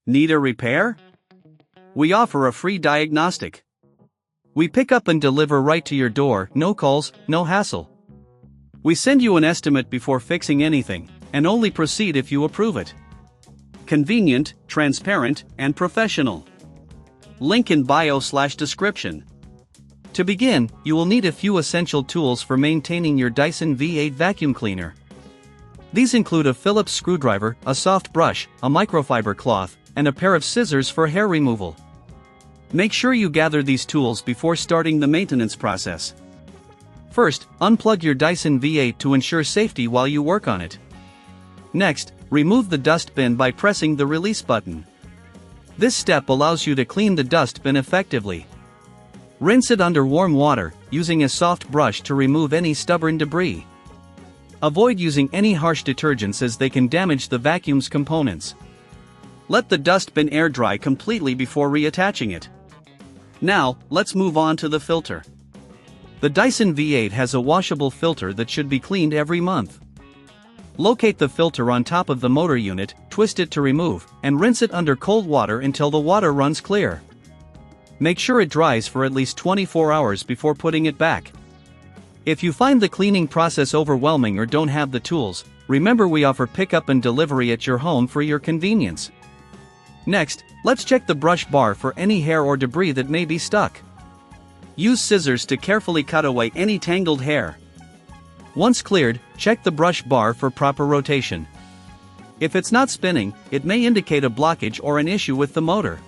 Need a repair? We offer a free diagnostic. We pick up and deliver right to your door, no calls, no hassle. We send you an estimate before fixing anything, and only proceed if you approve it. Convenient, transparent, and professional. Link in bio/description. To begin, you will need a few essential tools for maintaining your Dyson V8 vacuum cleaner. These include a Phillips screwdriver, a soft brush, a microfiber cloth, and a pair of scissors for hair removal. Make sure you gather these tools before starting the maintenance process. First, unplug your Dyson V8 to ensure safety while you work on it. Next, remove the dust bin by pressing the release button. This step allows you to clean the dust bin effectively. Rinse it under warm water, using a soft brush to remove any stubborn debris. Avoid using any harsh detergents as they can damage the vacuum's components. Let the dust bin air dry completely before reattaching it. Now, let's move on to the filter. The Dyson V8 has a washable filter that should be cleaned every month. Locate the filter on top of the motor unit, twist it to remove, and rinse it under cold water until the water runs clear. Make sure it dries for at least 24 hours before putting it back. If you find the cleaning process overwhelming or don't have the tools, remember we offer pickup and delivery at your home for your convenience. Next, let's check the brush bar for any hair or debris that may be stuck. Use scissors to carefully cut away any tangled hair. Once cleared, check the brush bar for proper rotation. If it's not spinning, it may indicate a blockage or an issue with the motor.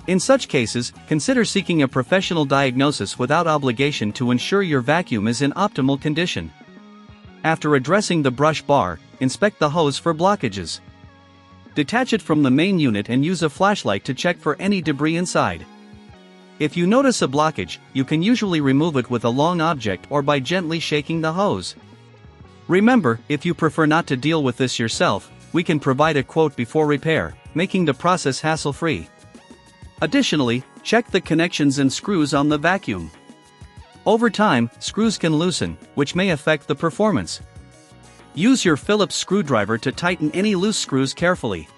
In such cases, consider seeking a professional diagnosis without obligation to ensure your vacuum is in optimal condition. After addressing the brush bar, inspect the hose for blockages. Detach it from the main unit and use a flashlight to check for any debris inside. If you notice a blockage, you can usually remove it with a long object or by gently shaking the hose. Remember, if you prefer not to deal with this yourself, we can provide a quote before repair, making the process hassle-free. Additionally, check the connections and screws on the vacuum. Over time, screws can loosen, which may affect the performance. Use your Phillips screwdriver to tighten any loose screws carefully.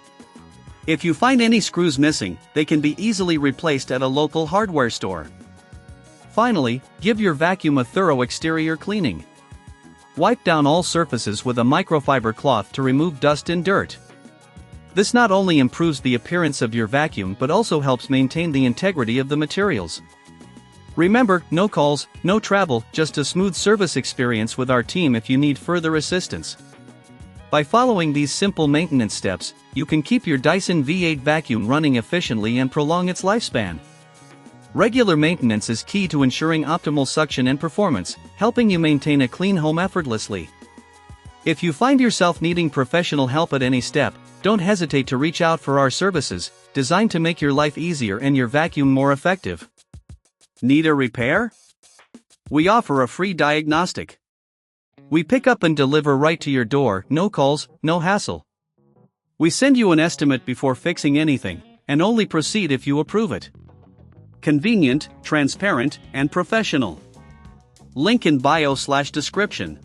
If you find any screws missing, they can be easily replaced at a local hardware store. Finally, give your vacuum a thorough exterior cleaning. Wipe down all surfaces with a microfiber cloth to remove dust and dirt. This not only improves the appearance of your vacuum but also helps maintain the integrity of the materials. Remember, no calls, no travel, just a smooth service experience with our team if you need further assistance. By following these simple maintenance steps, you can keep your Dyson V8 vacuum running efficiently and prolong its lifespan. Regular maintenance is key to ensuring optimal suction and performance, helping you maintain a clean home effortlessly. If you find yourself needing professional help at any step, don't hesitate to reach out for our services, designed to make your life easier and your vacuum more effective. Need a repair? We offer a free diagnostic. We pick up and deliver right to your door, no calls, no hassle. We send you an estimate before fixing anything, and only proceed if you approve it. Convenient, transparent, and professional. Link in bio/description.